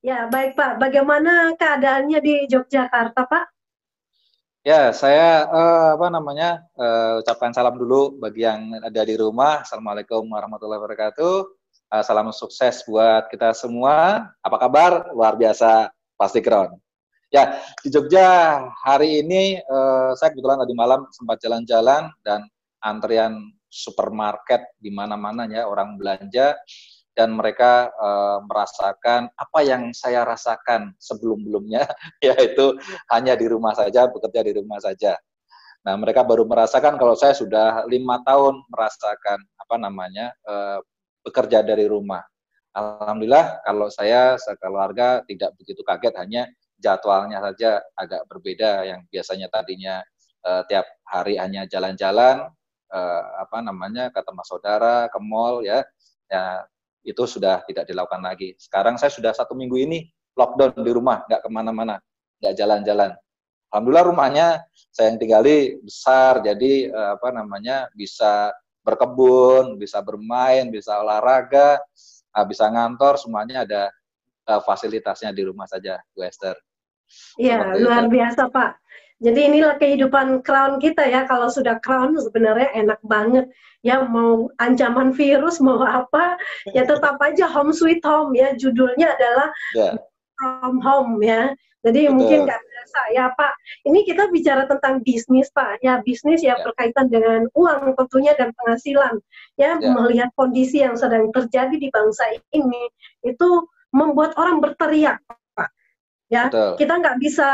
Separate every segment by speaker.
Speaker 1: Ya, baik Pak. Bagaimana keadaannya di Yogyakarta, Pak?
Speaker 2: Ya, saya ucapkan salam dulu bagi yang ada di rumah. Assalamualaikum warahmatullahi wabarakatuh. Salam sukses buat kita semua. Apa kabar? Luar biasa, pasti keren. Ya, di Jogja hari ini saya kebetulan tadi malam sempat jalan-jalan dan antrian supermarket di mana-mana ya orang belanja dan mereka merasakan apa yang saya rasakan sebelum-belumnya yaitu hanya di rumah saja, bekerja di rumah saja. Nah, mereka baru merasakan kalau saya sudah 5 tahun merasakan bekerja dari rumah. Alhamdulillah kalau saya sekeluarga tidak begitu kaget, hanya jadwalnya saja agak berbeda yang biasanya tadinya tiap hari hanya jalan-jalan ketemu saudara ke mall ya itu sudah tidak dilakukan lagi. Sekarang saya sudah 1 minggu ini lockdown di rumah, nggak kemana-mana, nggak jalan-jalan. Alhamdulillah rumahnya saya yang tinggali besar, jadi bisa berkebun, bisa bermain, bisa olahraga, bisa ngantor, semuanya ada fasilitasnya di rumah saja, Bu Esther.
Speaker 1: Ya,
Speaker 2: Seperti itu.
Speaker 1: luar biasa, Pak. Jadi inilah kehidupan crown kita ya. Kalau sudah crown sebenarnya enak banget. Ya, mau ancaman virus, mau apa, ya tetap aja home sweet home ya. Judulnya adalah
Speaker 2: Ya,
Speaker 1: from home ya. Jadi mungkin
Speaker 2: betul.
Speaker 1: nggak berasa ya Pak. Ini kita bicara tentang bisnis Pak. Ya bisnis ya
Speaker 2: Ya,
Speaker 1: berkaitan dengan uang tentunya dan penghasilan. Ya
Speaker 2: ya,
Speaker 1: melihat kondisi yang sedang terjadi di bangsa ini itu membuat orang berteriak Pak. Ya
Speaker 2: betul.
Speaker 1: kita nggak bisa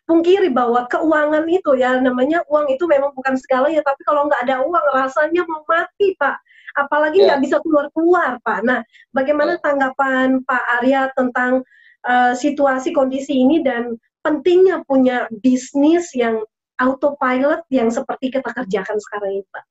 Speaker 1: pungkiri bahwa keuangan itu ya namanya uang itu memang bukan segalanya. Tapi kalau nggak ada uang rasanya mau mati Pak. Apalagi nggak
Speaker 2: Ya,
Speaker 1: bisa keluar-keluar Pak. Nah bagaimana
Speaker 2: ya.
Speaker 1: tanggapan Pak Arya tentang situasi kondisi ini dan pentingnya punya bisnis yang autopilot yang seperti kita kerjakan sekarang ini, Pak.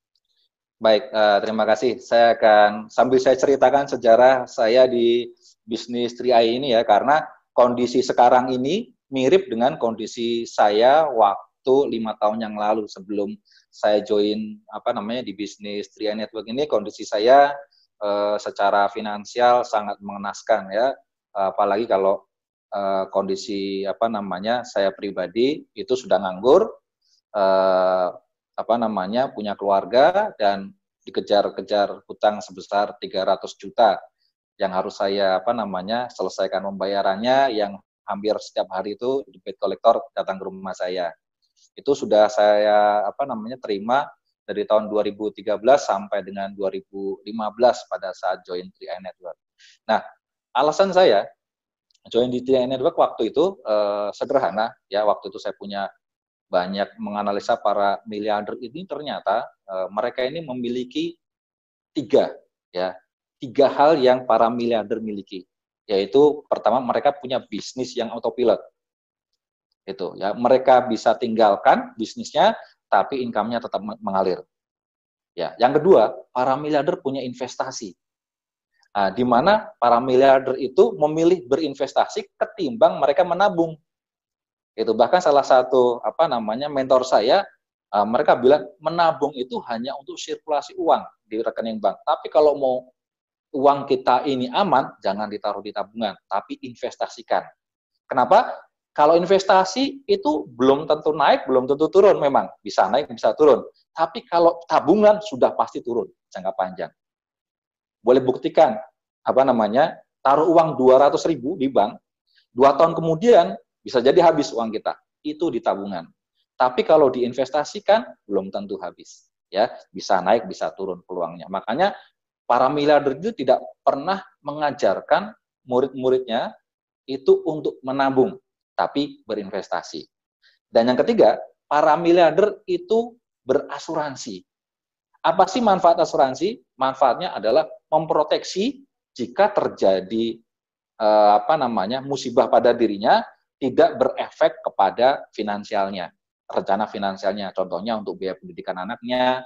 Speaker 2: Baik, terima kasih. Saya akan sambil saya ceritakan sejarah saya di bisnis 3i ini ya, karena kondisi sekarang ini mirip dengan kondisi saya waktu 5 tahun yang lalu sebelum saya join di bisnis 3i Network ini. Kondisi saya secara finansial sangat mengenaskan ya, apalagi kalau kondisi saya pribadi itu sudah nganggur. Eh, punya keluarga dan dikejar-kejar hutang sebesar 300 juta yang harus saya selesaikan pembayarannya, yang hampir setiap hari itu debt collector datang ke rumah saya. Itu sudah saya terima dari tahun 2013 sampai dengan 2015 pada saat join 3i Network. Nah, alasan saya join di 3i Network waktu itu sederhana ya, waktu itu saya punya banyak menganalisa para miliarder ini, ternyata mereka ini memiliki tiga ya, tiga hal yang para miliarder miliki, yaitu pertama mereka punya bisnis yang autopilot, itu ya, mereka bisa tinggalkan bisnisnya tapi income-nya tetap mengalir ya. Yang kedua, para miliarder punya investasi. Nah, di mana para miliarder itu memilih berinvestasi ketimbang mereka menabung. Itu bahkan salah satu mentor saya, mereka bilang menabung itu hanya untuk sirkulasi uang di rekening bank. Tapi kalau mau uang kita ini aman, jangan ditaruh di tabungan, tapi investasikan. Kenapa? Kalau investasi itu belum tentu naik, belum tentu turun, memang bisa naik, bisa turun. Tapi kalau tabungan sudah pasti turun jangka panjang. Boleh buktikan taruh uang 200.000 di bank, 2 tahun kemudian bisa jadi habis uang kita, itu di tabungan. Tapi kalau diinvestasikan, belum tentu habis. Ya, bisa naik, bisa turun peluangnya. Makanya para miliarder itu tidak pernah mengajarkan murid-muridnya itu untuk menabung, tapi berinvestasi. Dan yang ketiga, para miliarder itu berasuransi. Apa sih manfaat asuransi? Manfaatnya adalah memproteksi jika terjadi musibah pada dirinya, tidak berefek kepada finansialnya, rencana finansialnya. Contohnya untuk biaya pendidikan anaknya,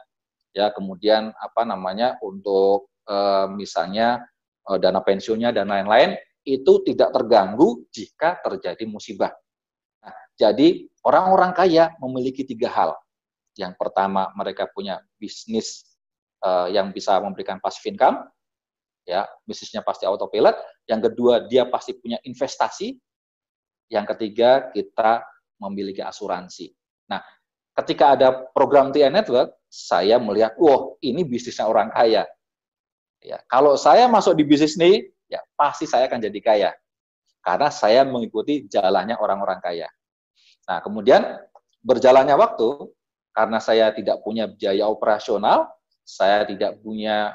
Speaker 2: ya, kemudian untuk misalnya dana pensiunnya dan lain-lain, itu tidak terganggu jika terjadi musibah. Nah, jadi orang-orang kaya memiliki tiga hal. Yang pertama, mereka punya bisnis yang bisa memberikan passive income. ya, bisnisnya pasti autopilot. Yang kedua, dia pasti punya investasi. Yang ketiga, kita memiliki asuransi. Nah, ketika ada program TI Network, saya melihat, wah, ini bisnisnya orang kaya. Ya, kalau saya masuk di bisnis ini, ya pasti saya akan jadi kaya. Karena saya mengikuti jalannya orang-orang kaya. Nah, kemudian berjalannya waktu, karena saya tidak punya biaya operasional, saya tidak punya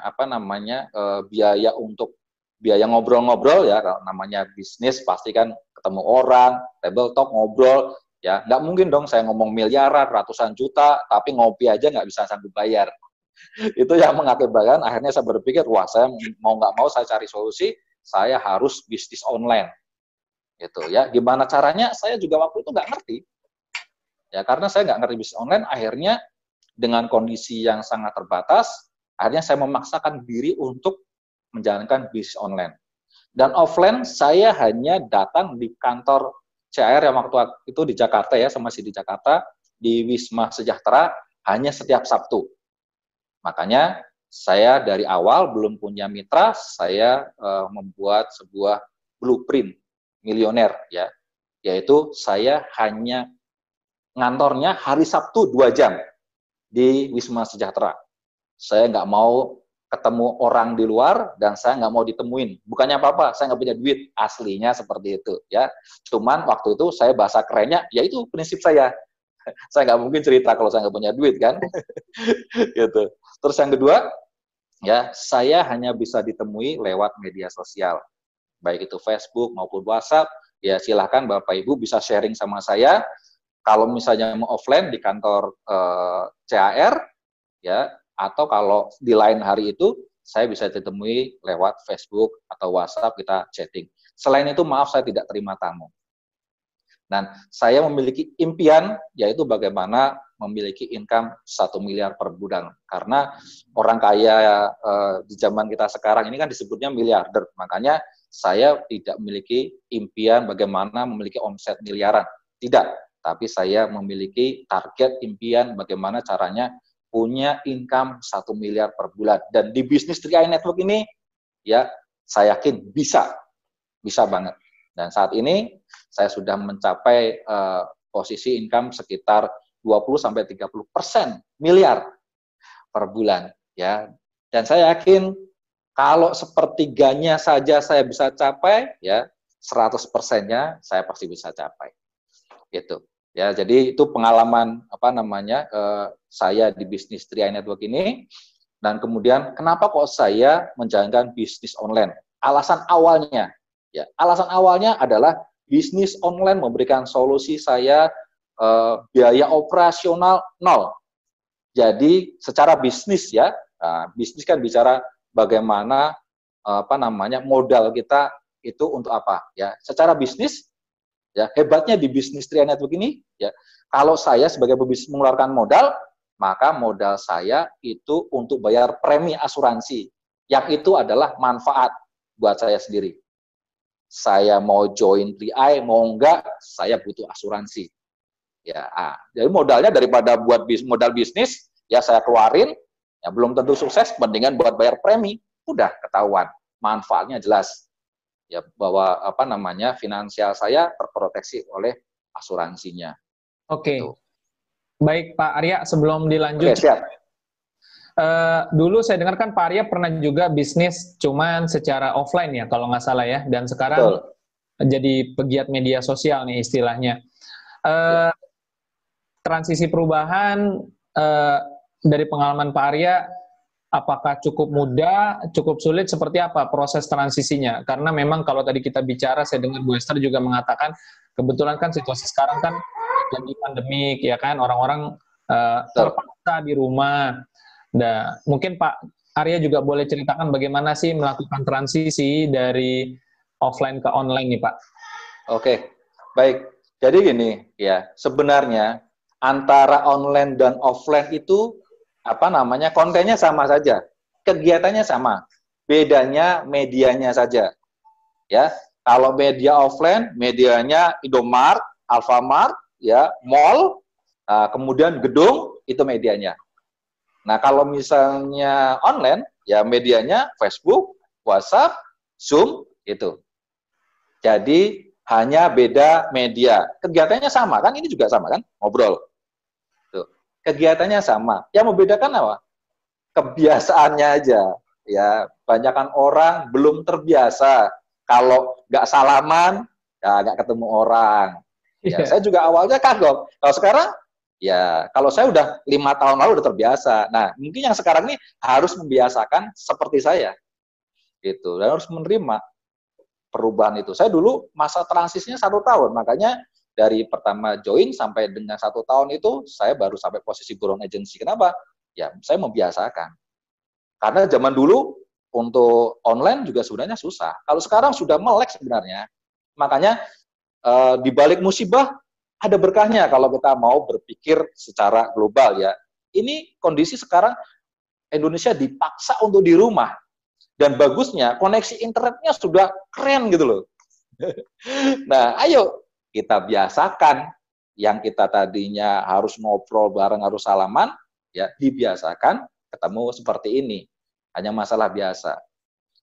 Speaker 2: biaya untuk biaya ngobrol-ngobrol, ya, kalau namanya bisnis pasti kan ketemu orang, table talk, ngobrol, ya nggak mungkin dong saya ngomong miliaran, ratusan juta, tapi ngopi aja nggak bisa sanggup bayar. Itu yang mengakibatkan akhirnya saya berpikir, wah, saya mau nggak mau saya cari solusi, saya harus bisnis online. Gitu ya, gimana caranya saya juga waktu itu nggak ngerti. Ya, karena saya nggak ngerti bisnis online, akhirnya dengan kondisi yang sangat terbatas, akhirnya saya memaksakan diri untuk menjalankan bisnis online. Dan offline, saya hanya datang di kantor CR yang waktu itu di Jakarta, ya, saya masih di Jakarta, di Wisma Sejahtera, hanya setiap Sabtu. Makanya saya dari awal belum punya mitra, saya membuat sebuah blueprint milioner, ya, yaitu saya hanya ngantornya hari Sabtu 2 jam di Wisma Sejahtera. Saya nggak mau ketemu orang di luar dan saya nggak mau ditemuin. Bukannya apa-apa, saya nggak punya duit, aslinya seperti itu, ya. Cuman waktu itu saya bahasa kerennya, ya itu prinsip saya. Saya nggak mungkin cerita kalau saya nggak punya duit, kan. Gitu. Terus yang kedua, ya, saya hanya bisa ditemui lewat media sosial, baik itu Facebook maupun WhatsApp. Ya silahkan Bapak Ibu bisa sharing sama saya. Kalau misalnya mau offline di kantor CAR, ya, atau kalau di lain hari itu saya bisa ditemui lewat Facebook atau WhatsApp, kita chatting. Selain itu, maaf, saya tidak terima tamu. Dan saya memiliki impian, yaitu bagaimana memiliki income 1 miliar per bulan. Karena orang kaya di zaman kita sekarang ini kan disebutnya miliarder. Makanya saya tidak memiliki impian bagaimana memiliki omset miliaran. Tidak. Tapi saya memiliki target impian bagaimana caranya punya income 1 miliar per bulan. Dan di bisnis TI Network ini, ya, saya yakin bisa banget. Dan saat ini saya sudah mencapai posisi income sekitar 20-30% miliar per bulan, ya. Dan saya yakin kalau sepertiganya saja saya bisa capai, ya 100%-nya saya pasti bisa capai. Gitu. Ya, jadi itu pengalaman saya di bisnis TI Network ini. Dan kemudian kenapa kok saya menjalankan bisnis online? Alasan awalnya adalah bisnis online memberikan solusi saya biaya operasional 0. Jadi secara bisnis, ya, bisnis kan bicara bagaimana modal kita itu untuk apa, ya. Secara bisnis, ya, hebatnya di bisnis TI Network ini, ya, kalau saya sebagai pebisnis mengeluarkan modal, maka modal saya itu untuk bayar premi asuransi, yang itu adalah manfaat buat saya sendiri. Saya mau join TI, mau enggak, saya butuh asuransi. Ya, jadi modalnya daripada buat modal bisnis, ya saya keluarin, ya belum tentu sukses, mendingan buat bayar premi, udah ketahuan, manfaatnya jelas. Ya, bahwa finansial saya terproteksi oleh asuransinya.
Speaker 3: Oke.
Speaker 2: Gitu.
Speaker 3: Baik Pak Arya, sebelum dilanjut.
Speaker 2: Oke, siap.
Speaker 3: Dulu saya dengar kan Pak Arya pernah juga bisnis cuman secara offline, ya, kalau nggak salah, ya, dan sekarang
Speaker 2: Betul.
Speaker 3: jadi pegiat media sosial nih istilahnya. Transisi perubahan dari pengalaman Pak Arya, apakah cukup mudah, cukup sulit, seperti apa proses transisinya? Karena memang kalau tadi kita bicara, saya dengar Bu Esther juga mengatakan, kebetulan kan situasi sekarang kan lagi pandemik, ya kan, orang-orang terpaksa di rumah. Nah, mungkin Pak Arya juga boleh ceritakan bagaimana sih melakukan transisi dari offline ke online nih, Pak.
Speaker 2: Oke, baik. Jadi gini, ya, sebenarnya antara online dan offline itu kontennya sama saja, kegiatannya sama, bedanya medianya saja. Ya, kalau media offline, medianya Indomart, Alfamart, ya, mall, kemudian gedung, itu medianya. Nah, kalau misalnya online, ya medianya Facebook, WhatsApp, Zoom, itu. Jadi hanya beda media. Kegiatannya sama kan? Ini juga sama kan? Ngobrol. Tuh. Kegiatannya sama. Yang membedakan apa? Kebiasaannya aja. Ya, banyakan orang belum terbiasa. Kalau nggak salaman, ya nggak ketemu orang. Ya, saya juga awalnya kagok. Kalau sekarang, ya kalau saya udah 5 tahun lalu udah terbiasa. Nah, mungkin yang sekarang ini harus membiasakan seperti saya, gitu. Dan harus menerima perubahan itu. Saya dulu masa transisinya 1 tahun, makanya dari pertama join sampai dengan 1 tahun itu saya baru sampai posisi buron agency. Kenapa? Ya, saya membiasakan. Karena zaman dulu untuk online juga sebenarnya susah. Kalau sekarang sudah melek sebenarnya. Makanya di balik musibah ada berkahnya kalau kita mau berpikir secara global ya. Ini kondisi sekarang Indonesia dipaksa untuk di rumah. Dan bagusnya koneksi internetnya sudah keren gitu loh. Nah, ayo kita biasakan yang kita tadinya harus ngobrol bareng, harus salaman, ya dibiasakan ketemu seperti ini. Hanya masalah biasa.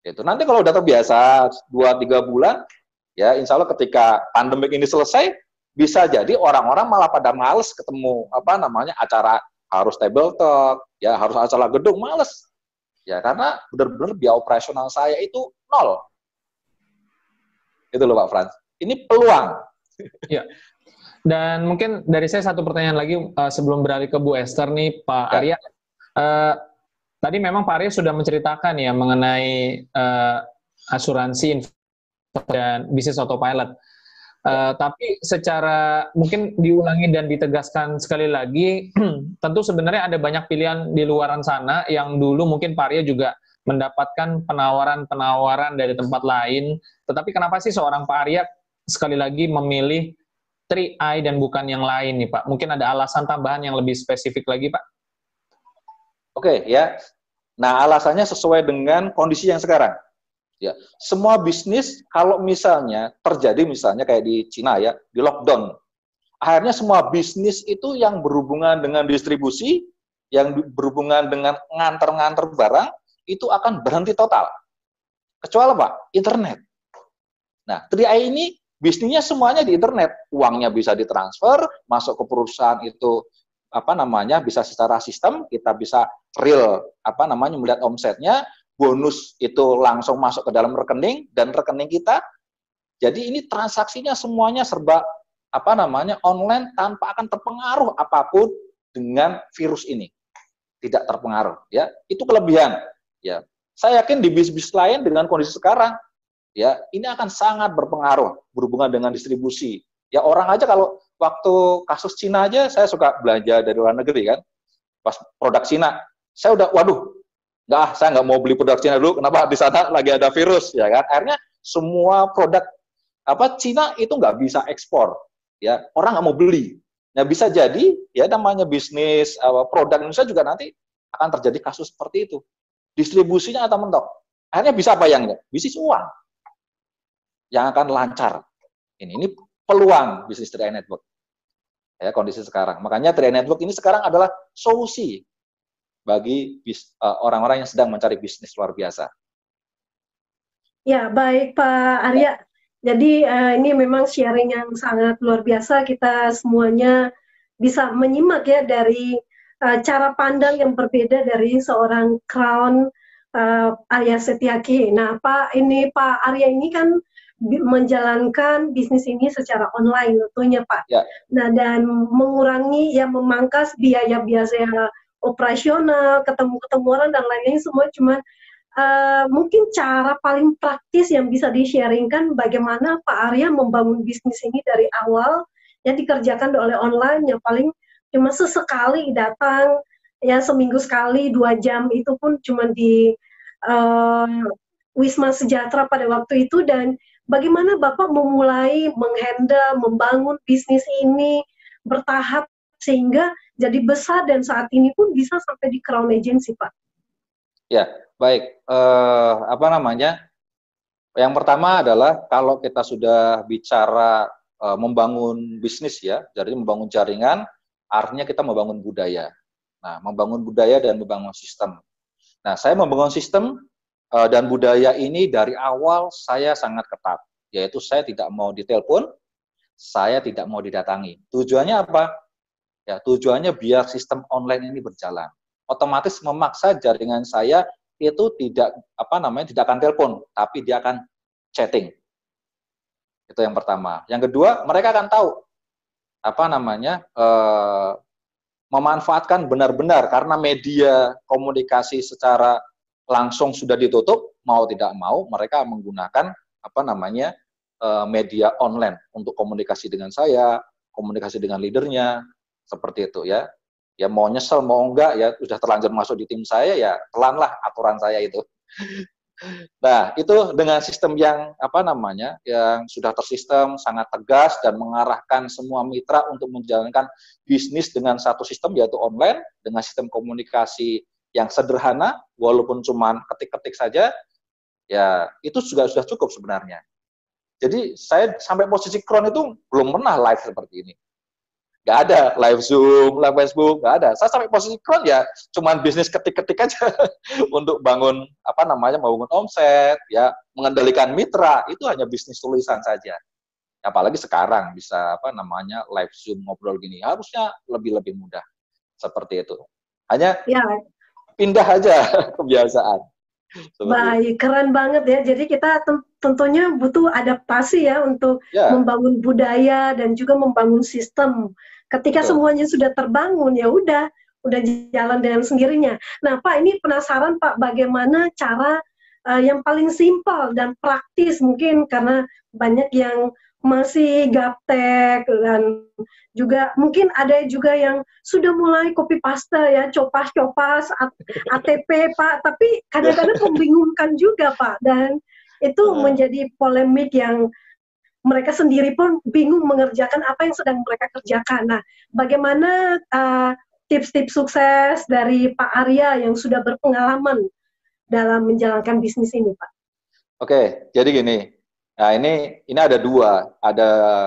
Speaker 2: Itu nanti kalau udah terbiasa 2-3 bulan, ya insya Allah ketika pandemik ini selesai, bisa jadi orang-orang malah pada males ketemu acara harus table talk, ya harus acara gedung, males. Ya karena benar-benar biaya operasional saya itu 0. Itu loh Pak Frans. Ini peluang.
Speaker 3: Ya. Dan mungkin dari saya satu pertanyaan lagi sebelum beralih ke Bu Esther nih, Pak Arya. Tadi memang Pak Arya sudah menceritakan ya mengenai asuransi dan bisnis autopilot. Tapi secara mungkin diulangi dan ditegaskan sekali lagi, tentu sebenarnya ada banyak pilihan di luaran sana yang dulu mungkin Pak Arya juga mendapatkan penawaran-penawaran dari tempat lain. Tetapi kenapa sih seorang Pak Arya sekali lagi memilih 3i dan bukan yang lain nih Pak? Mungkin ada alasan tambahan yang lebih spesifik lagi Pak?
Speaker 2: Oke, ya. Nah, alasannya sesuai dengan kondisi yang sekarang. Ya, semua bisnis kalau misalnya terjadi misalnya kayak di Cina ya, di lockdown. Akhirnya semua bisnis itu yang berhubungan dengan distribusi, yang berhubungan dengan nganter-nganter barang, itu akan berhenti total. Kecuali apa? Internet. Nah, 3i ini bisnisnya semuanya di internet. Uangnya bisa ditransfer, masuk ke perusahaan itu bisa secara sistem, kita bisa real melihat omsetnya, bonus itu langsung masuk ke dalam rekening dan rekening kita. Jadi ini transaksinya semuanya serba online tanpa akan terpengaruh apapun dengan virus ini. Tidak terpengaruh ya. Itu kelebihan ya. Saya yakin di bisnis lain dengan kondisi sekarang ya, ini akan sangat berpengaruh berhubungan dengan distribusi. Ya orang aja kalau waktu kasus Cina aja saya suka belanja dari luar negeri kan. Pas produk Cina, saya udah waduh saya nggak mau beli produk Cina dulu, kenapa di sana lagi ada virus, ya kan? Akhirnya semua produk Cina itu nggak bisa ekspor, ya orang nggak mau beli. Nah bisa jadi ya namanya bisnis produk Indonesia juga nanti akan terjadi kasus seperti itu. Distribusinya atau mentok. Akhirnya bisa apa yang enggak? Bisnis uang yang akan lancar. Ini peluang bisnis 3i Network. Ya kondisi sekarang. Makanya 3i Network ini sekarang adalah solusi bagi orang-orang yang sedang mencari bisnis luar biasa.
Speaker 1: Ya, baik Pak Arya. Jadi ini memang sharing yang sangat luar biasa. Kita semuanya bisa menyimak ya dari cara pandang yang berbeda dari seorang Crown Arya Setiaki. Nah, Pak Arya ini kan menjalankan bisnis ini secara online tentunya Pak. Ya. Nah, dan mengurangi memangkas biaya-biaya operasional, ketemu orang dan lain-lain semua cuma mungkin cara paling praktis yang bisa di-sharingkan bagaimana Pak Arya membangun bisnis ini dari awal yang dikerjakan oleh online yang paling cuma sesekali datang ya seminggu sekali 2 jam itu pun cuma di Wisma Sejahtera pada waktu itu dan bagaimana Bapak memulai menghandle membangun bisnis ini bertahap sehingga jadi besar dan saat ini pun bisa sampai di Crown Agency, Pak. Ya, baik.
Speaker 2: Yang pertama adalah kalau kita sudah bicara membangun bisnis ya, jadi membangun jaringan, artinya kita membangun budaya. Nah, membangun budaya dan membangun sistem. Nah, saya membangun sistem Dan budaya ini dari awal saya sangat ketat, yaitu saya tidak mau ditelepon, saya tidak mau didatangi. Tujuannya apa? Ya, tujuannya biar sistem online ini berjalan. Otomatis memaksa jaringan saya itu tidak tidak akan telepon, tapi dia akan chatting. Itu yang pertama. Yang kedua, mereka akan tahu memanfaatkan benar-benar karena media komunikasi secara langsung sudah ditutup, mau tidak mau mereka menggunakan media online untuk komunikasi dengan saya, komunikasi dengan leadernya, seperti itu ya. Ya mau nyesel mau enggak ya sudah terlanjur masuk di tim saya ya pelan lah aturan saya itu. Nah, itu dengan sistem yang yang sudah tersistem, sangat tegas dan mengarahkan semua mitra untuk menjalankan bisnis dengan satu sistem yaitu online dengan sistem komunikasi yang sederhana walaupun cuma ketik-ketik saja, ya itu juga sudah cukup sebenarnya. Jadi saya sampai posisi Crown itu belum pernah live seperti ini. Nggak ada live Zoom, live Facebook, nggak ada. Saya sampai posisi Crown ya cuman bisnis ketik-ketik aja untuk bangun membangun omset, ya mengendalikan mitra, itu hanya bisnis tulisan saja. Apalagi sekarang bisa live Zoom ngobrol gini, harusnya lebih mudah seperti itu. Hanya
Speaker 1: ya,
Speaker 2: pindah aja kebiasaan.
Speaker 1: Baik, keren banget ya. Jadi kita tentunya butuh adaptasi ya untuk membangun budaya dan juga membangun sistem. Ketika semuanya sudah terbangun, ya udah jalan dengan sendirinya. Nah, Pak, ini penasaran Pak, bagaimana cara yang paling simpel dan praktis mungkin karena banyak yang masih gaptek dan juga mungkin ada juga yang sudah mulai copy paste ya, copas-copas ATP Pak, tapi kadang-kadang membingungkan juga Pak, dan itu menjadi polemik yang mereka sendiri pun bingung mengerjakan apa yang sedang mereka kerjakan. Nah, bagaimana tips-tips sukses dari Pak Arya yang sudah berpengalaman dalam menjalankan bisnis ini, Pak?
Speaker 2: Oke, jadi gini. Nah, ini ada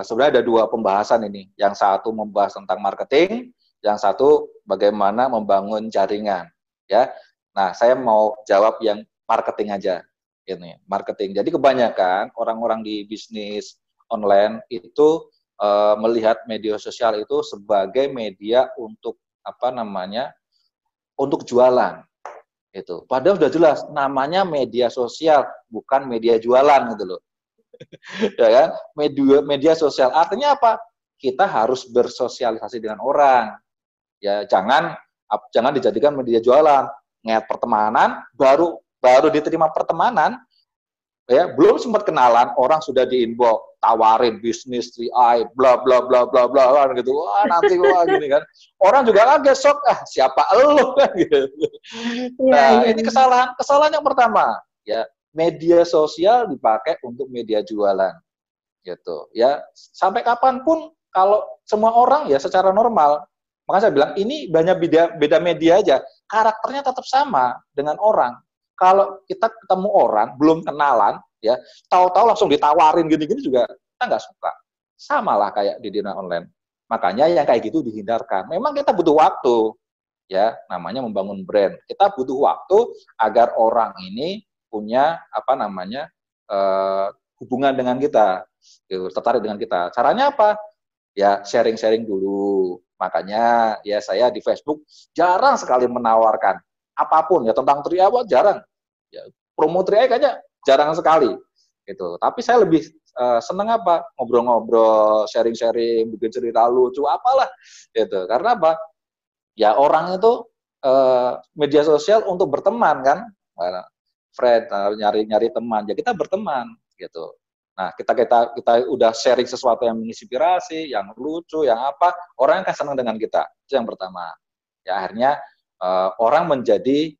Speaker 2: sebenarnya ada dua pembahasan ini. Yang satu membahas tentang marketing, yang satu bagaimana membangun jaringan, ya. Nah, saya mau jawab yang marketing aja. Ini, marketing. Jadi kebanyakan orang-orang di bisnis online itu melihat media sosial itu sebagai media untuk untuk jualan. Itu. Padahal sudah jelas namanya media sosial, bukan media jualan gitu loh. Ya kan? Media sosial artinya apa? Kita harus bersosialisasi dengan orang. Ya, jangan dijadikan media jualan. Ngeliat pertemanan baru diterima pertemanan, ya belum sempat kenalan orang sudah di-inbox tawarin bisnis 3i bla bla bla bla bla gitu. Wah, nanti gini kan. Orang juga kaget, sok siapa elu kan gitu. Nah, ini kesalahan yang pertama, ya. Media sosial dipakai untuk media jualan. Gitu, ya. Sampai kapanpun kalau semua orang ya secara normal, makanya saya bilang ini banyak beda media aja, karakternya tetap sama dengan orang. Kalau kita ketemu orang belum kenalan, ya tahu-tahu langsung ditawarin gini-gini juga kita nggak suka. Sama lah kayak di dunia online. Makanya yang kayak gitu dihindarkan. Memang kita butuh waktu, ya namanya membangun brand. Kita butuh waktu agar orang ini punya hubungan dengan kita, tertarik dengan kita. Caranya apa? Ya sharing-sharing dulu. Makanya ya saya di Facebook jarang sekali menawarkan apapun ya tentang 3i, jarang. Ya, promo 3i kayaknya jarang sekali gitu. Tapi saya lebih seneng ngobrol-ngobrol, sharing-sharing, bikin cerita lucu apalah gitu. Karena apa? Ya orang itu media sosial untuk berteman kan. Fred nyari teman. Ya kita berteman gitu. Nah, kita udah sharing sesuatu yang menginspirasi, yang lucu, yang apa, orang akan senang dengan kita. Itu yang pertama. Ya akhirnya orang menjadi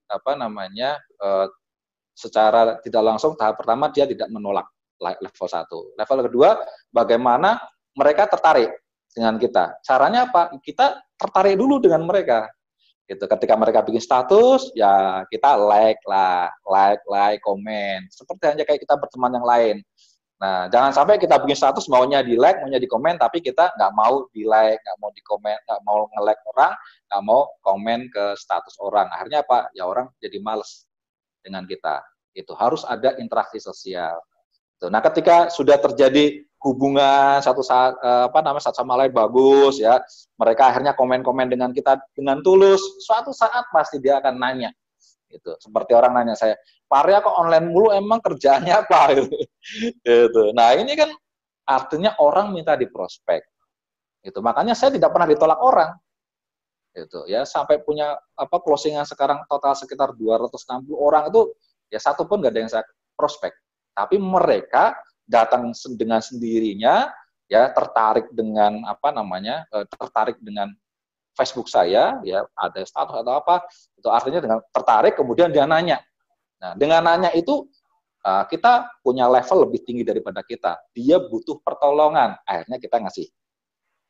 Speaker 2: secara tidak langsung tahap pertama dia tidak menolak level 1. Level kedua, bagaimana mereka tertarik dengan kita. Caranya apa? Kita tertarik dulu dengan mereka. Gitu. Ketika mereka bikin status, ya kita like, komen. Seperti hanya kayak kita berteman yang lain. Nah, jangan sampai kita bikin status maunya di like, maunya di komen, tapi kita nggak mau di like, nggak mau di komen, nggak mau nge-like orang, nggak mau komen ke status orang. Akhirnya apa? Ya orang jadi males dengan kita. Itu harus ada interaksi sosial. Nah, ketika sudah terjadi hubungan satu sama lain bagus ya, mereka akhirnya komen-komen dengan kita dengan tulus, suatu saat pasti dia akan nanya. Gitu. Seperti orang nanya saya, Pak Arya kok online mulu, emang kerjaannya apa? Gitu. Nah, ini kan artinya orang minta diprospek. Gitu. Makanya saya tidak pernah ditolak orang. Gitu. Ya, sampai punya closingan sekarang total sekitar 260 orang itu ya satu pun nggak ada yang saya prospek. Tapi mereka datang dengan sendirinya, ya tertarik dengan tertarik dengan Facebook saya, ya ada status atau apa, itu artinya dengan tertarik, kemudian dia nanya. Nah, dengan nanya itu kita punya level lebih tinggi daripada kita. Dia butuh pertolongan, akhirnya kita ngasih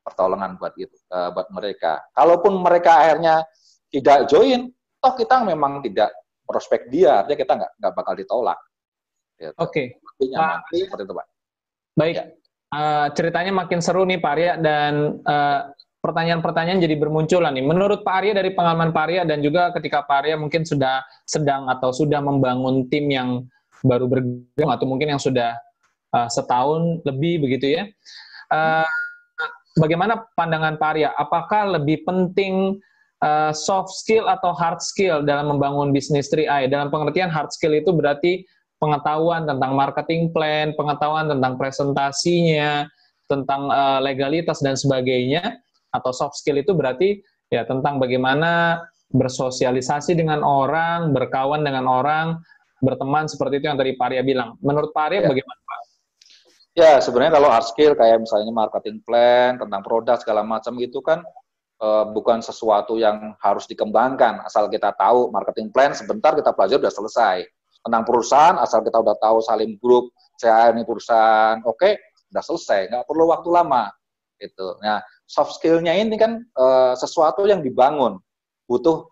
Speaker 2: pertolongan buat mereka. Kalaupun mereka akhirnya tidak join, toh kita memang tidak prospek dia, artinya kita nggak bakal ditolak. Gitu.
Speaker 3: Oke.
Speaker 2: Seperti itu, Pak.
Speaker 3: Baik. Ya. Ceritanya makin seru nih, Pak Arya, dan pertanyaan-pertanyaan jadi bermunculan nih. Menurut Pak Arya, dari pengalaman Pak Arya dan juga ketika Pak Arya mungkin sudah sedang atau sudah membangun tim yang baru bergabung atau mungkin yang sudah setahun lebih begitu ya. Bagaimana pandangan Pak Arya? Apakah lebih penting soft skill atau hard skill dalam membangun bisnis 3i? Dalam pengertian hard skill itu berarti pengetahuan tentang marketing plan, pengetahuan tentang presentasinya, tentang legalitas dan sebagainya. Atau soft skill itu berarti ya tentang bagaimana bersosialisasi dengan orang, berkawan dengan orang, berteman, seperti itu yang tadi Pak Arya bilang. Menurut Pak Arya bagaimana, Pak?
Speaker 2: Ya, sebenarnya kalau hard skill kayak misalnya marketing plan, tentang produk segala macam itu kan bukan sesuatu yang harus dikembangkan. Asal kita tahu marketing plan, sebentar kita pelajari udah selesai. Tentang perusahaan, asal kita udah tahu Salim Group, saya ini perusahaan, oke, udah selesai, nggak perlu waktu lama. Gitu. Nah, soft skill-nya ini kan sesuatu yang dibangun, butuh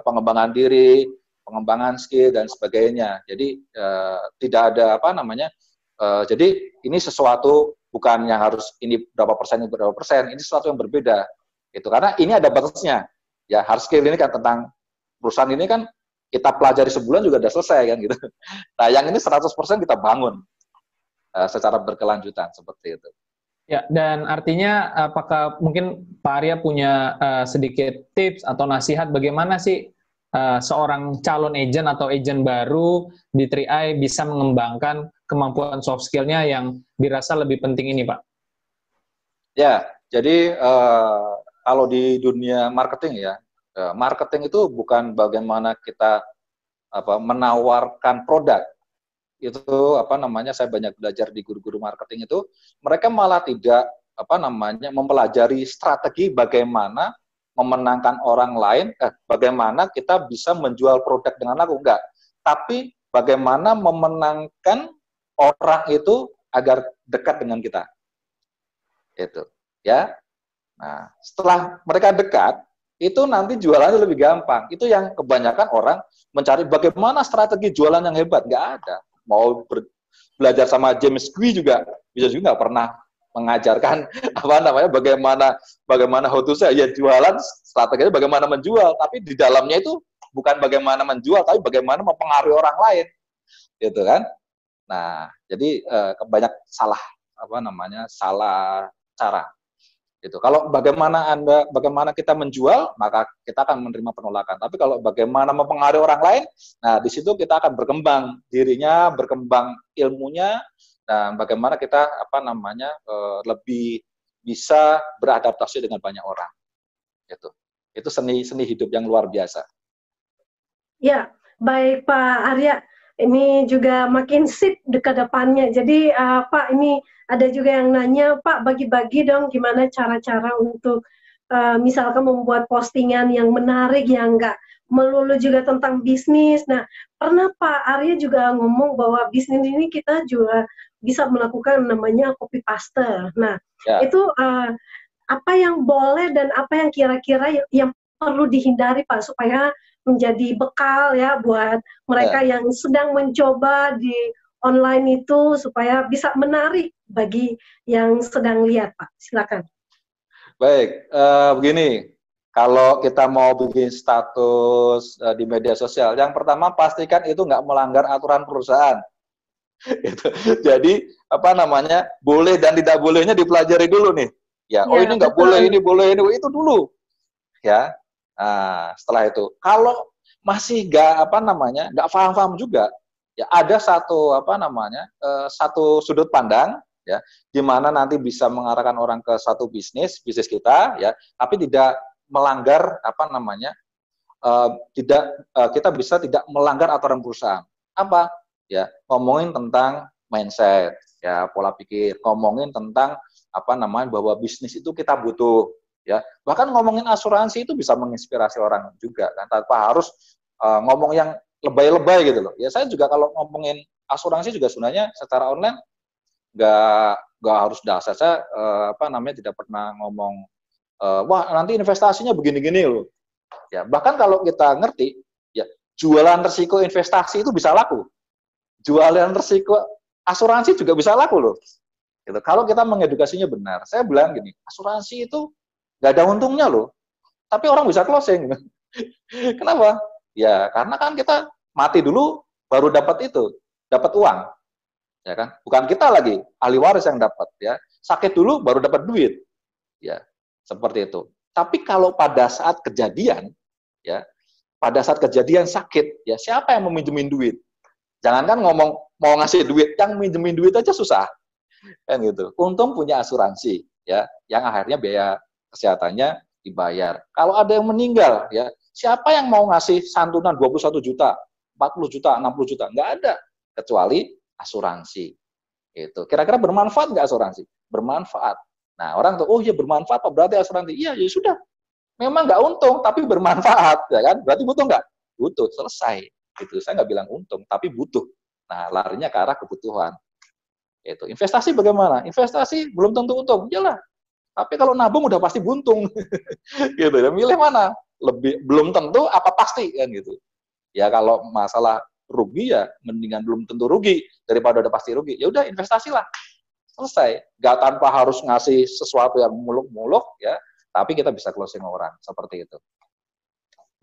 Speaker 2: pengembangan diri, pengembangan skill dan sebagainya. Jadi tidak ada jadi ini sesuatu bukan yang harus ini berapa persen, ini sesuatu yang berbeda. Gitu. Karena ini ada batasnya. Ya, hard skill ini kan tentang perusahaan ini kan kita pelajari sebulan juga udah selesai kan gitu. Nah, yang ini 100% kita bangun secara berkelanjutan seperti itu.
Speaker 3: Ya, dan artinya apakah mungkin Pak Arya punya sedikit tips atau nasihat bagaimana sih seorang calon agent atau agent baru di 3i bisa mengembangkan kemampuan soft skill-nya yang dirasa lebih penting ini, Pak?
Speaker 2: Ya, jadi kalau di dunia marketing ya, marketing itu bukan bagaimana kita menawarkan produk. Itu saya banyak belajar di guru-guru marketing itu, mereka malah tidak mempelajari strategi bagaimana memenangkan orang lain, bagaimana kita bisa menjual produk dengan laku, enggak, tapi bagaimana memenangkan orang itu agar dekat dengan kita. Itu, ya. Nah, setelah mereka dekat, itu nanti jualannya lebih gampang. Itu yang kebanyakan orang mencari bagaimana strategi jualan yang hebat, enggak ada. Mau belajar sama James Quick juga bisa juga nggak pernah mengajarkan bagaimana how to sell. Ya, jualan strateginya bagaimana menjual, tapi di dalamnya itu bukan bagaimana menjual, tapi bagaimana mempengaruhi orang lain, gitu kan. Nah, jadi banyak salah cara. Gitu. Kalau bagaimana kita menjual, maka kita akan menerima penolakan. Tapi kalau bagaimana mempengaruhi orang lain, nah di situ kita akan berkembang dirinya, berkembang ilmunya, dan bagaimana kita lebih bisa beradaptasi dengan banyak orang. Gitu. Itu seni hidup yang luar biasa.
Speaker 1: Ya, baik Pak Arya. Ini juga makin sip ke depannya. Jadi Pak, ini ada juga yang nanya, Pak, bagi-bagi dong gimana cara-cara untuk misalkan membuat postingan yang menarik, yang nggak melulu juga tentang bisnis. Nah, pernah Pak Arya juga ngomong bahwa bisnis ini kita juga bisa melakukan namanya copy paste. Nah, itu apa yang boleh dan apa yang kira-kira yang perlu dihindari Pak, supaya menjadi bekal ya buat mereka yang sedang mencoba di online itu supaya bisa menarik bagi yang sedang lihat, Pak. Silakan.
Speaker 2: Baik, begini, kalau kita mau bikin status di media sosial, yang pertama pastikan itu nggak melanggar aturan perusahaan. Gitu. Jadi apa namanya, boleh dan tidak bolehnya dipelajari dulu nih. Ya, oh
Speaker 1: Ya,
Speaker 2: ini nggak
Speaker 1: betul.
Speaker 2: boleh, ini boleh, ini itu dulu. Ya, nah, setelah itu, kalau masih nggak apa namanya, nggak paham-paham juga, ya ada satu apa namanya, satu sudut pandang, ya, di mana nanti bisa mengarahkan orang ke satu bisnis kita, ya, tapi tidak melanggar apa namanya, kita bisa tidak melanggar aturan perusahaan. Apa? Ya, ngomongin tentang mindset, ya, pola pikir, ngomongin tentang apa namanya, bahwa bisnis itu kita butuh, ya. Bahkan ngomongin asuransi itu bisa menginspirasi orang juga kan, tanpa harus ngomong yang lebay-lebay gitu loh. Ya, saya juga kalau ngomongin asuransi juga sebenarnya secara online nggak harus dasar. Saya apa namanya, tidak pernah ngomong wah nanti investasinya begini-gini loh. Ya, bahkan kalau kita ngerti, ya, jualan resiko investasi itu bisa laku. Jualan resiko asuransi juga bisa laku loh. Gitu. Kalau kita mengedukasinya benar. Saya bilang gini, asuransi itu nggak ada untungnya loh. Tapi orang bisa closing. Kenapa? Ya, karena kan kita mati dulu baru dapat itu, dapat uang. Ya kan? Bukan kita lagi, ahli waris yang dapat, ya. Sakit dulu baru dapat duit. Ya, seperti itu. Tapi kalau pada saat kejadian, ya, pada saat kejadian sakit, ya siapa yang meminjemin duit? Jangankan ngomong mau ngasih duit, yang minjemin duit aja susah, kan gitu. Untung punya asuransi, ya, yang akhirnya biaya kesehatannya dibayar. Kalau ada yang meninggal, ya, siapa yang mau ngasih santunan 21 juta, 40 juta, 60 juta? Nggak ada, kecuali asuransi. Itu. Kira-kira bermanfaat nggak asuransi? Bermanfaat. Nah, orang tuh, oh iya bermanfaat, Pak, berarti asuransi. Iya, ya sudah. Memang nggak untung, tapi bermanfaat, ya kan? Berarti butuh nggak? Butuh, selesai. Gitu. Saya nggak bilang untung, tapi butuh. Nah, larinya ke arah kebutuhan. Itu. Investasi bagaimana? Investasi belum tentu untung, iyalah. Tapi kalau nabung udah pasti buntung. Gitu. Dan milih mana? Lebih belum tentu apa pasti kan gitu. Ya kalau masalah rugi ya mendingan belum tentu rugi daripada udah pasti rugi. Ya udah investasilah. Selesai. Nggak tanpa harus ngasih sesuatu yang muluk-muluk, ya, tapi kita bisa closing orang, seperti itu.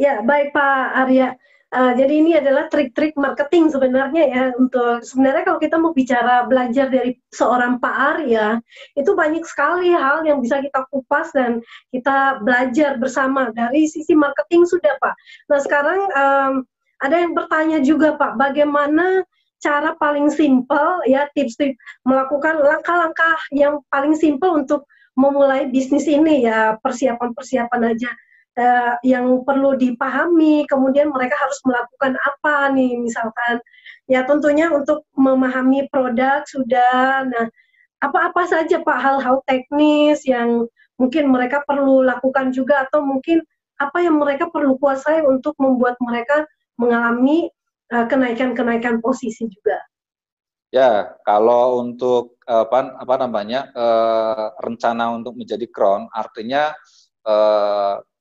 Speaker 1: Ya, baik Pak Arya. Jadi ini adalah trik-trik marketing sebenarnya ya, untuk sebenarnya kalau kita mau bicara belajar dari seorang Pak Arya, itu banyak sekali hal yang bisa kita kupas dan kita belajar bersama dari sisi marketing sudah Pak. Nah sekarang ada yang bertanya juga Pak, bagaimana cara paling simpel ya, tips-tips melakukan langkah-langkah yang paling simpel untuk memulai bisnis ini ya, persiapan-persiapan aja yang perlu dipahami, kemudian mereka harus melakukan apa nih, misalkan ya tentunya untuk memahami produk sudah. Nah, apa-apa saja Pak hal-hal teknis yang mungkin mereka perlu lakukan juga, atau mungkin apa yang mereka perlu kuasai untuk membuat mereka mengalami kenaikan-kenaikan posisi juga.
Speaker 2: Ya, kalau untuk apa namanya, rencana untuk menjadi crown, artinya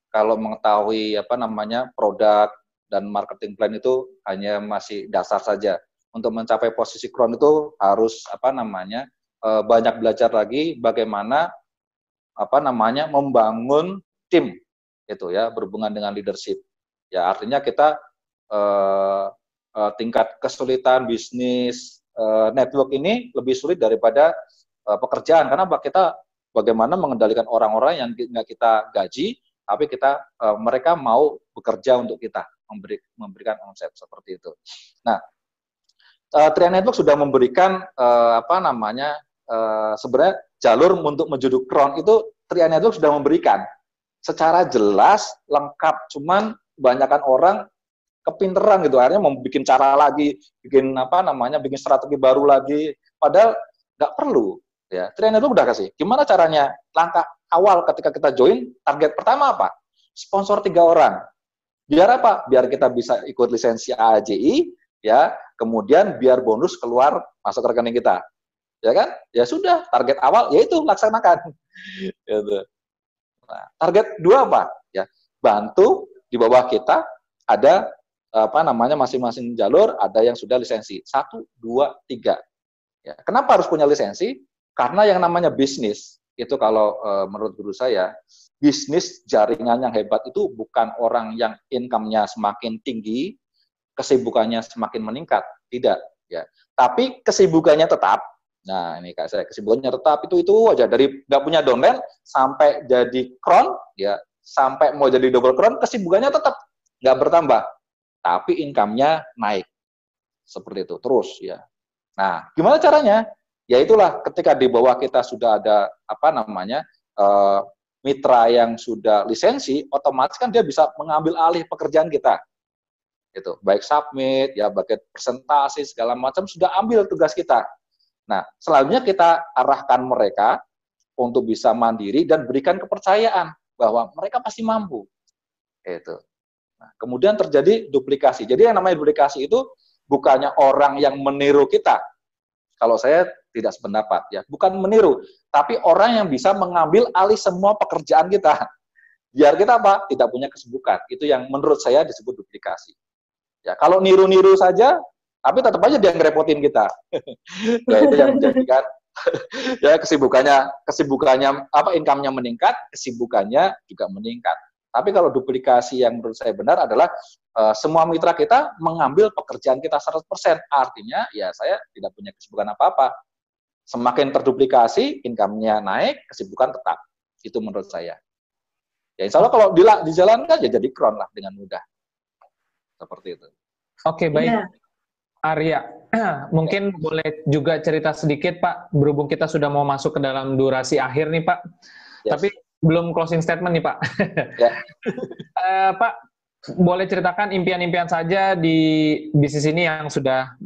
Speaker 2: kalau mengetahui apa namanya produk dan marketing plan itu hanya masih dasar saja. Untuk mencapai posisi crown itu harus apa namanya, banyak belajar lagi bagaimana apa namanya, membangun tim itu ya, berhubungan dengan leadership. Ya, artinya kita tingkat kesulitan bisnis network ini lebih sulit daripada pekerjaan, karena kita bagaimana mengendalikan orang-orang yang nggak kita gaji, tapi mereka mau bekerja untuk kita, memberikan omset seperti itu. Nah, Trian Network sudah memberikan apa namanya, sebenarnya jalur untuk menuju crown itu Trian Network sudah memberikan secara jelas, lengkap. Cuman kebanyakan orang kepinteran gitu, akhirnya mau bikin cara lagi, bikin apa namanya, bikin strategi baru lagi, padahal nggak perlu. Ya, Trian Network udah kasih. Gimana caranya? Langkah awal ketika kita join, target pertama apa? Sponsor 3 orang. Biar apa? Biar kita bisa ikut lisensi AAJI, ya. Kemudian biar bonus keluar masuk ke rekening kita. Ya kan? Ya sudah, target awal yaitu laksanakan. Gitu. Nah, target 2 apa? Ya, bantu di bawah kita ada apa namanya, masing-masing jalur ada yang sudah lisensi. 1, 2, 3. Ya, kenapa harus punya lisensi? Karena yang namanya bisnis itu kalau menurut guru saya, bisnis jaringan yang hebat itu bukan orang yang income-nya semakin tinggi, kesibukannya semakin meningkat, tidak ya. Tapi kesibukannya tetap. Nah, ini Kak saya, kesibukannya tetap itu aja, dari nggak punya downline sampai jadi crown ya, sampai mau jadi double crown, kesibukannya tetap nggak bertambah, tapi income-nya naik. Seperti itu terus ya. Nah, gimana caranya? Ya itulah, ketika di bawah kita sudah ada mitra yang sudah lisensi, otomatis kan dia bisa mengambil alih pekerjaan kita. Itu baik submit, ya baik presentasi segala macam sudah ambil tugas kita. Nah, selanjutnya kita arahkan mereka untuk bisa mandiri dan berikan kepercayaan bahwa mereka pasti mampu. Itu. Nah, kemudian terjadi duplikasi. Jadi yang namanya duplikasi itu bukannya orang yang meniru kita. Kalau saya tidak sependapat ya, bukan meniru, tapi orang yang bisa mengambil alih semua pekerjaan kita. Biar kita apa? Tidak punya kesibukan. Itu yang menurut saya disebut duplikasi. Ya, kalau niru-niru saja, tapi tetap aja dia ngerepotin kita. Ya, itu yang menjadikan ya kesibukannya income-nya meningkat, kesibukannya juga meningkat. Tapi kalau duplikasi yang menurut saya benar adalah semua mitra kita mengambil pekerjaan kita 100%. Artinya ya saya tidak punya kesibukan apa-apa. Semakin terduplikasi, income-nya naik, kesibukan tetap. Itu menurut saya. Ya insya Allah kalau dijalankan ya jadi crown lah dengan mudah. Seperti itu.
Speaker 3: Oke, baik. Yeah. Arya, mungkin boleh juga cerita sedikit Pak, berhubung kita sudah mau masuk ke dalam durasi akhir nih Pak. Yes. Tapi belum closing statement nih Pak. Yeah. Pak, boleh ceritakan impian-impian saja di bisnis ini yang sudah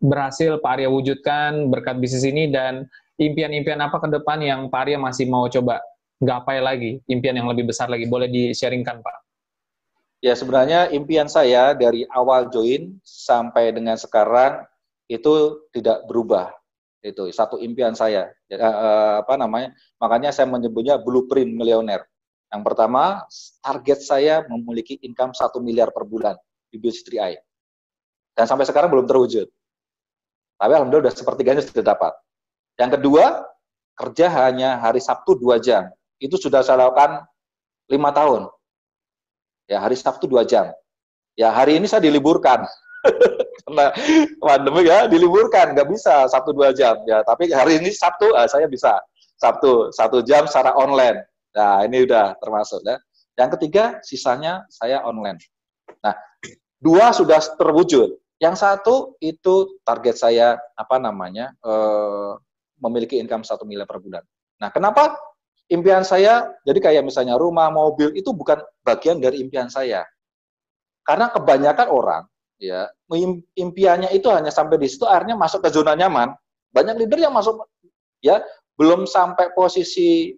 Speaker 3: berhasil Pak Arya wujudkan berkat bisnis ini, dan impian-impian apa ke depan yang Pak Arya masih mau coba gapai lagi, impian yang lebih besar lagi, boleh di-sharingkan Pak?
Speaker 2: Ya, sebenarnya impian saya dari awal join sampai dengan sekarang itu tidak berubah. Itu satu impian saya. Makanya saya menyebutnya blueprint milioner. Yang pertama, target saya memiliki income 1 miliar per bulan di bisnis 3i. Dan sampai sekarang belum terwujud. Tapi alhamdulillah sudah sepertiganya sudah dapat. Yang kedua, kerja hanya hari Sabtu 2 jam. Itu sudah saya lakukan 5 tahun. Ya, hari Sabtu 2 jam. Ya, hari ini saya diliburkan. Karena pandemi ya, diliburkan. Nggak bisa Sabtu 2 jam. Ya, tapi hari ini Sabtu, saya bisa. Sabtu 1 jam secara online. Nah, ini udah termasuk. Ya. Yang ketiga, sisanya saya online. Nah, 2 sudah terwujud. Yang 1 itu target saya, memiliki income 1 miliar per bulan. Nah, kenapa? Impian saya, jadi kayak misalnya rumah, mobil, itu bukan bagian dari impian saya. Karena kebanyakan orang, ya, impiannya itu hanya sampai di situ, akhirnya masuk ke zona nyaman. Banyak leader yang masuk, ya, belum sampai posisi,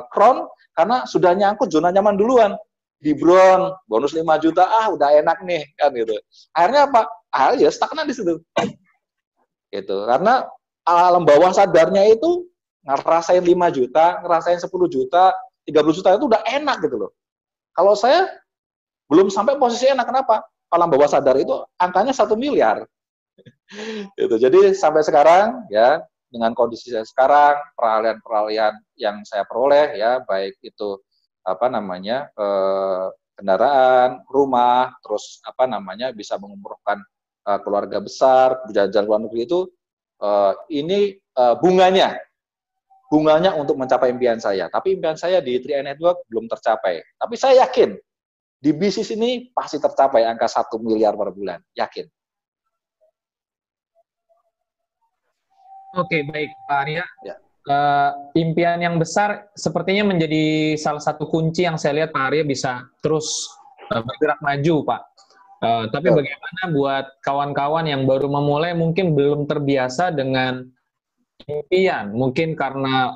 Speaker 2: crown, karena sudah nyangkut zona nyaman duluan. Di Bron, bonus 5 juta, udah enak nih, kan gitu. Akhirnya apa? Ya stagnan di situ. Gitu. Karena alam bawah sadarnya itu, ngerasain 5 juta, ngerasain 10 juta, 30 juta itu udah enak gitu loh. Kalau saya belum sampai posisi enak, kenapa? Alam bawah sadar itu angkanya 1 miliar. Gitu. Jadi sampai sekarang ya, dengan kondisi saya sekarang, peralihan-peralihan yang saya peroleh ya, baik itu kendaraan, rumah, terus bisa mengumrohkan keluarga besar, jalan-jalan luar negeri itu ini bunganya untuk mencapai impian saya. Tapi impian saya di 3i Network belum tercapai. Tapi saya yakin, di bisnis ini pasti tercapai angka 1 miliar per bulan. Yakin.
Speaker 3: Oke, baik Pak Arya.
Speaker 2: Ya.
Speaker 3: Impian yang besar sepertinya menjadi salah satu kunci yang saya lihat Pak Arya bisa terus bergerak maju, Pak. Tapi bagaimana buat kawan-kawan yang baru memulai mungkin belum terbiasa dengan impian, mungkin karena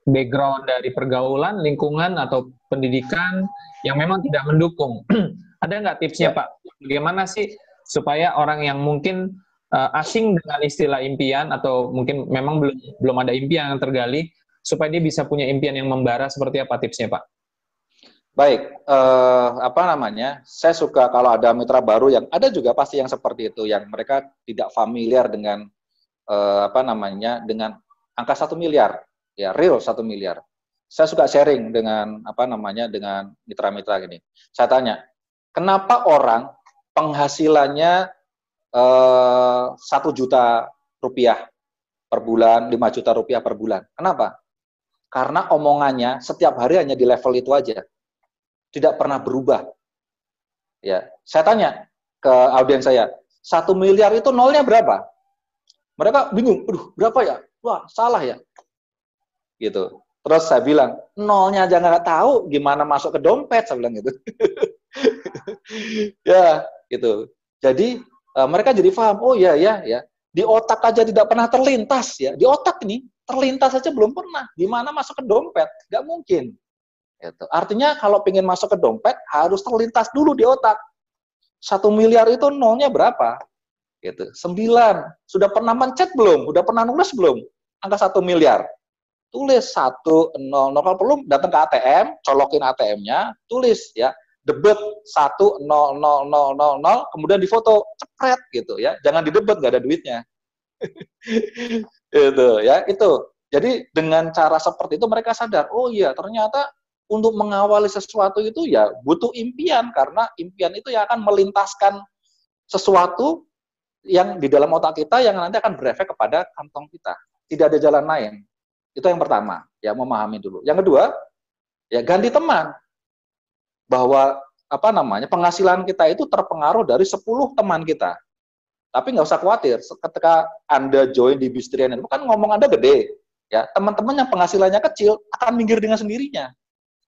Speaker 3: background dari pergaulan, lingkungan, atau pendidikan yang memang tidak mendukung. Ada nggak tipsnya, Pak? Bagaimana sih supaya orang yang mungkin asing dengan istilah impian, atau mungkin memang belum ada impian yang tergali, supaya dia bisa punya impian yang membara, seperti apa tipsnya, Pak?
Speaker 2: Baik, saya suka kalau ada mitra baru yang ada juga pasti yang seperti itu, yang mereka tidak familiar dengan apa namanya, dengan angka 1 miliar, ya real 1 miliar. Saya suka sharing dengan apa namanya, dengan mitra-mitra gini. Saya tanya, kenapa orang penghasilannya 1 juta rupiah per bulan, 5 juta rupiah per bulan? Kenapa? Karena omongannya setiap hari hanya di level itu aja, tidak pernah berubah. Ya, saya tanya ke audiens saya, 1 miliar itu nolnya berapa? Mereka bingung, aduh berapa ya? Wah salah ya, gitu. Terus saya bilang, nolnya aja nggak tahu, gimana masuk ke dompet? Saya bilang gitu. Ya, gitu. Jadi mereka jadi paham, oh ya ya ya, di otak aja tidak pernah terlintas ya, di otak ini terlintas aja belum pernah, gimana masuk ke dompet? Nggak mungkin. Gitu. Artinya kalau ingin masuk ke dompet harus terlintas dulu di otak. 1 miliar itu nolnya berapa? Gitu. 9. Sudah pernah mencet belum? Sudah pernah nulis belum? Angka 1 miliar. Tulis 1, 0, 0. Kalau perlu datang ke ATM, colokin ATM-nya, tulis ya, debit 1, 0, 0, 0, 0, 0, kemudian difoto, cepret gitu ya. Jangan didebet, nggak ada duitnya. Itu ya, itu. Jadi dengan cara seperti itu mereka sadar, oh iya ternyata untuk mengawali sesuatu itu ya butuh impian, karena impian itu yang akan melintaskan sesuatu yang di dalam otak kita yang nanti akan berefek kepada kantong kita. Tidak ada jalan lain. Itu yang pertama, ya memahami dulu. Yang kedua, ya ganti teman. Bahwa apa namanya, penghasilan kita itu terpengaruh dari 10 teman kita. Tapi nggak usah khawatir, ketika Anda join di Bistria Network, kan ngomong Anda gede. Ya, teman-teman yang penghasilannya kecil akan minggir dengan sendirinya.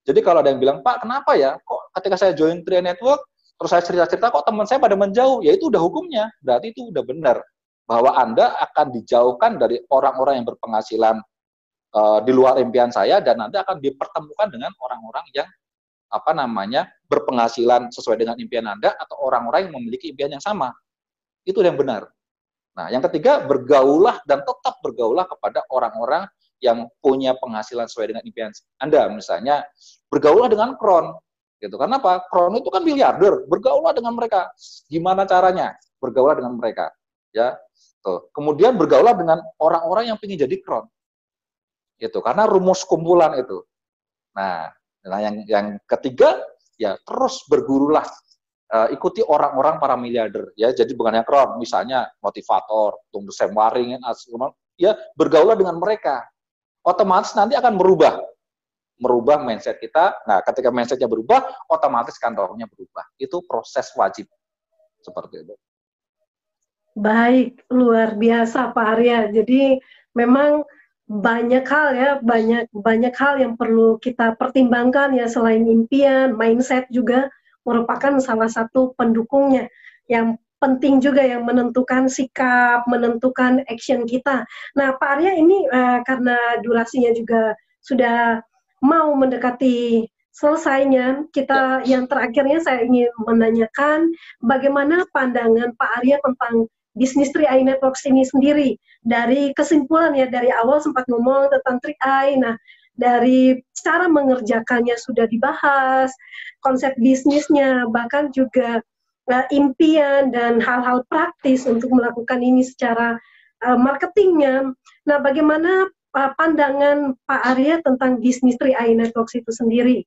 Speaker 2: Jadi kalau ada yang bilang, Pak, kenapa ya? Kok ketika saya join Tria Network, terus saya cerita-cerita, kok teman saya pada menjauh? Ya itu udah hukumnya. Berarti itu udah benar. Bahwa Anda akan dijauhkan dari orang-orang yang berpenghasilan di luar impian saya, dan nanti akan dipertemukan dengan orang-orang yang apa namanya, berpenghasilan sesuai dengan impian Anda, atau orang-orang yang memiliki impian yang sama. Itu yang benar. Nah, yang ketiga, bergaulah dan tetap bergaulah kepada orang-orang yang punya penghasilan sesuai dengan impian Anda. Misalnya, bergaulah dengan Kron. Gitu. Karena apa? Kron itu kan miliarder. Bergaulah dengan mereka. Gimana caranya? Bergaulah dengan mereka. Ya. Tuh. Kemudian bergaulah dengan orang-orang yang ingin jadi Kron. Gitu. Karena rumus kumpulan itu. Nah yang ketiga, ya terus bergurulah. Ikuti orang-orang para miliarder, ya. Jadi bukan yang Kron, misalnya motivator, Tung Sam Waring, ya bergaulah dengan mereka. Otomatis nanti akan merubah mindset kita. Nah, ketika mindsetnya berubah, otomatis kantongnya berubah. Itu proses wajib seperti itu.
Speaker 1: Baik, luar biasa Pak Arya. Jadi memang banyak hal ya, banyak hal yang perlu kita pertimbangkan ya, selain impian, mindset juga merupakan salah satu pendukungnya. Yang penting juga yang menentukan sikap, menentukan action kita. Nah, Pak Arya ini karena durasinya juga sudah mau mendekati selesainya, kita yang terakhirnya saya ingin menanyakan bagaimana pandangan Pak Arya tentang bisnis 3i Networks ini sendiri. Dari kesimpulan ya, dari awal sempat ngomong tentang 3i, nah dari cara mengerjakannya sudah dibahas, konsep bisnisnya, bahkan juga impian dan hal-hal praktis untuk melakukan ini secara marketingnya. Nah, bagaimana pandangan Pak Arya tentang bisnis 3i Networks itu sendiri?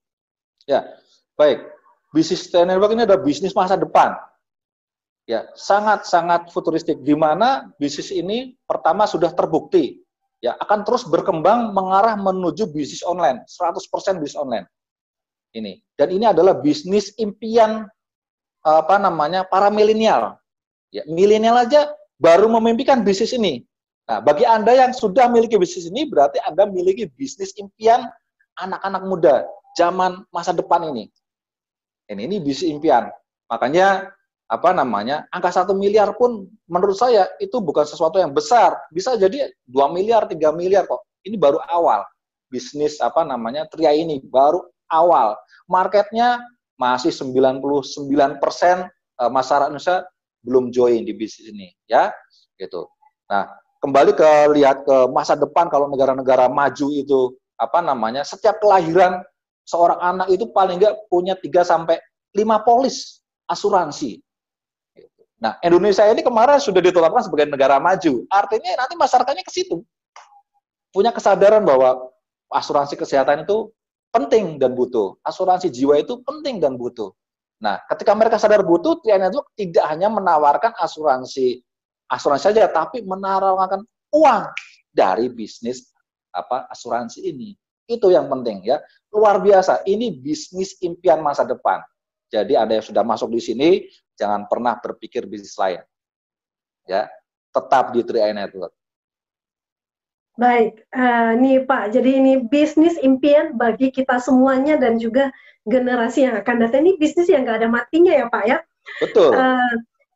Speaker 2: Ya, baik. Bisnis 3i Networks ini adalah bisnis masa depan. Ya, sangat-sangat futuristik, di mana bisnis ini pertama sudah terbukti ya akan terus berkembang mengarah menuju bisnis online, 100% bisnis online. Ini. Dan ini adalah bisnis impian apa namanya, para milenial. Ya, milenial aja baru memimpikan bisnis ini. Nah, bagi Anda yang sudah memiliki bisnis ini, berarti Anda memiliki bisnis impian anak-anak muda zaman masa depan ini. Ini bisnis impian. Makanya apa namanya, angka 1 miliar pun menurut saya itu bukan sesuatu yang besar. Bisa jadi 2 miliar, 3 miliar kok. Ini baru awal. Bisnis apa namanya, 3i ini baru awal. Marketnya masih 99% masyarakat Indonesia belum join di bisnis ini, ya. Gitu. Nah, kembali lihat ke masa depan, kalau negara-negara maju itu apa namanya, setiap kelahiran seorang anak itu paling enggak punya 3 sampai 5 polis asuransi. Nah, Indonesia ini kemarin sudah ditetapkan sebagai negara maju. Artinya nanti masyarakatnya ke situ. Punya kesadaran bahwa asuransi kesehatan itu penting dan butuh. Asuransi jiwa itu penting dan butuh. Nah, ketika mereka sadar butuh, TI Network tidak hanya menawarkan asuransi saja, tapi menawarkan uang dari bisnis asuransi ini. Itu yang penting ya. Luar biasa. Ini bisnis impian masa depan. Jadi ada yang sudah masuk di sini, jangan pernah berpikir bisnis lain. Ya, tetap di 3i Network.
Speaker 1: Baik, nih Pak, jadi ini bisnis impian bagi kita semuanya dan juga generasi yang akan datang. Ini bisnis yang nggak ada matinya ya Pak ya?
Speaker 2: Betul.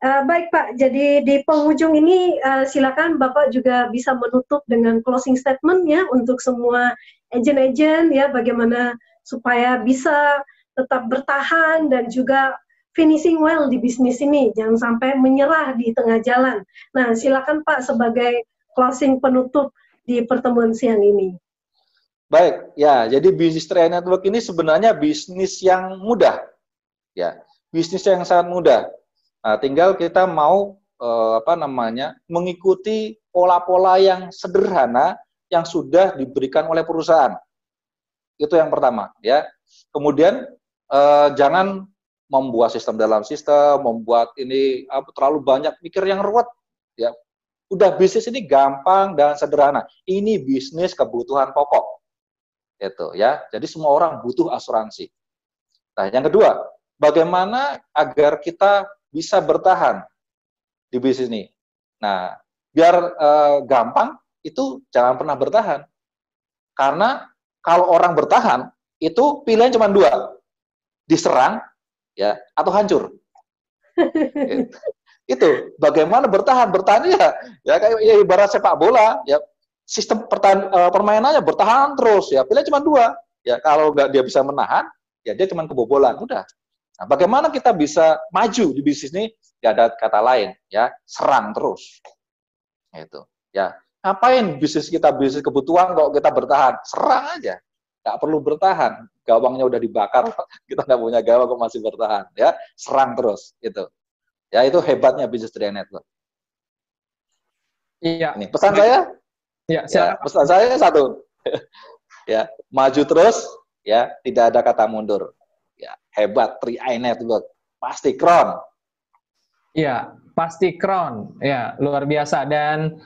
Speaker 1: Baik Pak, jadi di penghujung ini silakan Bapak juga bisa menutup dengan closing statement ya untuk semua agent-agent ya, bagaimana supaya bisa tetap bertahan dan juga finishing well di bisnis ini, jangan sampai menyerah di tengah jalan. Nah, silakan Pak sebagai closing penutup di pertemuan siang ini.
Speaker 2: Baik, ya, jadi bisnis 3i Network ini sebenarnya bisnis yang mudah, ya, bisnis yang sangat mudah. Nah, tinggal kita mau mengikuti pola-pola yang sederhana yang sudah diberikan oleh perusahaan. Itu yang pertama, ya. Kemudian jangan membuat sistem dalam sistem, membuat ini terlalu banyak mikir yang ruwet, ya. Udah bisnis ini gampang dan sederhana. Ini bisnis kebutuhan pokok. Itu ya. Jadi semua orang butuh asuransi. Nah, yang kedua, bagaimana agar kita bisa bertahan di bisnis ini? Nah, biar gampang itu jangan pernah bertahan. Karena kalau orang bertahan itu pilihan cuma dua. Diserang ya atau hancur. Itu bagaimana bertahan ya kayak ya ibarat sepak bola ya, sistem permainannya bertahan terus ya, pilihan cuma dua ya, kalau nggak dia bisa menahan ya dia cuma kebobolan udah. Nah, bagaimana kita bisa maju di bisnis ini? Nggak ada kata lain ya, serang terus itu ya. Ngapain bisnis kita bisnis kebutuhan kalau kita bertahan? Serang aja, nggak perlu bertahan, gawangnya udah dibakar, kita nggak punya gawang kok masih bertahan ya, serang terus itu. Ya, itu hebatnya bisnis 3i Network.
Speaker 3: Iya.
Speaker 2: Ini pesan saya.
Speaker 3: Iya,
Speaker 2: ya, pesan saya satu. Ya, maju terus, ya, tidak ada kata mundur. Ya, hebat 3i Network. Pasti kron.
Speaker 3: Iya, pasti kron. Ya, luar biasa. Dan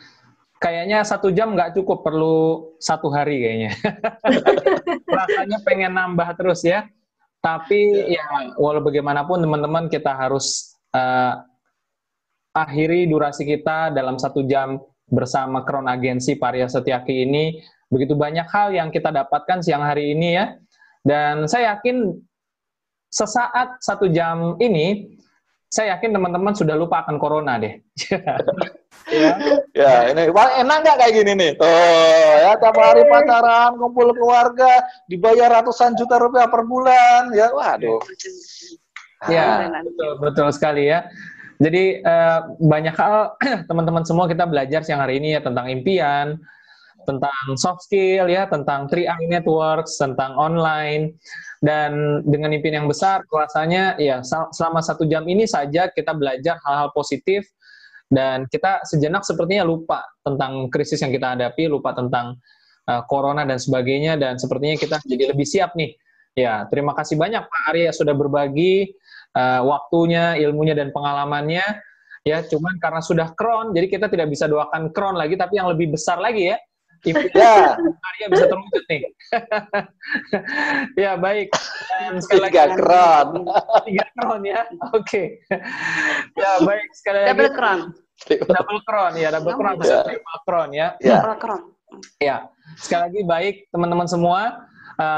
Speaker 3: kayaknya 1 jam nggak cukup, perlu 1 hari kayaknya. Rasanya pengen nambah terus ya. Tapi ya, walau bagaimanapun teman-teman kita harus akhiri durasi kita dalam 1 jam bersama Crown Agensi Pak Arya Setiaki ini. Begitu banyak hal yang kita dapatkan siang hari ini ya. Dan saya yakin sesaat 1 jam ini, saya yakin teman-teman sudah lupa akan corona deh.
Speaker 2: Ya, ini enak nggak kayak gini nih? Tuh, ya tiap hari pacaran, kumpul keluarga, dibayar ratusan juta rupiah per bulan, ya, waduh.
Speaker 3: Ya, betul sekali ya. Jadi banyak hal teman-teman semua kita belajar siang hari ini ya, tentang impian, tentang soft skill ya, tentang 3i Networks, tentang online, dan dengan impian yang besar, rasanya ya selama 1 jam ini saja kita belajar hal-hal positif, dan kita sejenak sepertinya lupa tentang krisis yang kita hadapi, lupa tentang corona dan sebagainya, dan sepertinya kita jadi lebih siap nih. Ya, terima kasih banyak Pak Arya sudah berbagi waktunya, ilmunya, dan pengalamannya. Ya, cuman karena sudah crown, jadi kita tidak bisa doakan crown lagi, tapi yang lebih besar lagi ya. Ya, Arya bisa terwujud nih. Ya, baik. Dan sekali lagi
Speaker 2: 3 crown.
Speaker 3: 3 crown ya. Oke. Ya, baik, sekali lagi.
Speaker 4: Double crown.
Speaker 3: Double crown ya, double crown bisa triple crown ya.
Speaker 4: Double crown.
Speaker 3: Ya, sekali lagi baik teman-teman semua.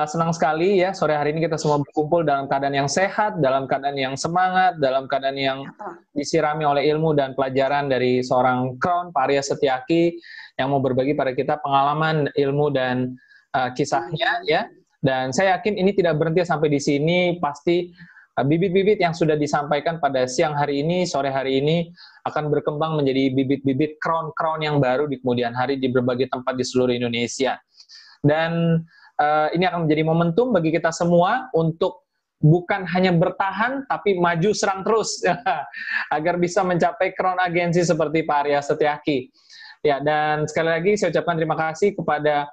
Speaker 3: Senang sekali ya sore hari ini kita semua berkumpul dalam keadaan yang sehat, dalam keadaan yang semangat, dalam keadaan yang disirami oleh ilmu dan pelajaran dari seorang Crown Pak Arya Setiaki yang mau berbagi pada kita pengalaman, ilmu, dan kisahnya ya. Dan saya yakin ini tidak berhenti sampai di sini, pasti bibit-bibit yang sudah disampaikan pada siang hari ini, sore hari ini akan berkembang menjadi bibit-bibit crown-crown yang baru di kemudian hari di berbagai tempat di seluruh Indonesia. Dan ini akan menjadi momentum bagi kita semua untuk bukan hanya bertahan, tapi maju serang terus agar bisa mencapai crown agensi seperti Pak Arya Setiaki. Ya, dan sekali lagi saya ucapkan terima kasih kepada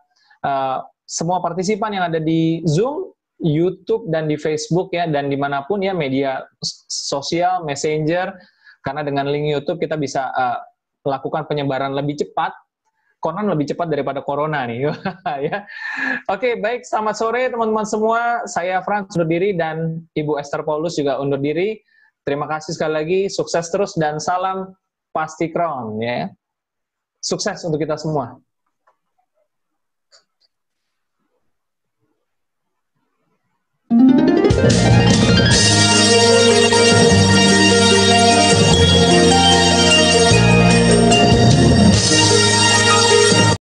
Speaker 3: semua partisipan yang ada di Zoom, YouTube, dan di Facebook ya, dan dimanapun ya media sosial, messenger, karena dengan link YouTube kita bisa melakukan penyebaran lebih cepat. Konon lebih cepat daripada corona nih. Ya. Oke, baik. Selamat sore teman-teman semua. Saya Frans undur diri dan Ibu Esther Paulus juga undur diri. Terima kasih sekali lagi. Sukses terus dan salam pasti crown ya. Sukses untuk kita semua.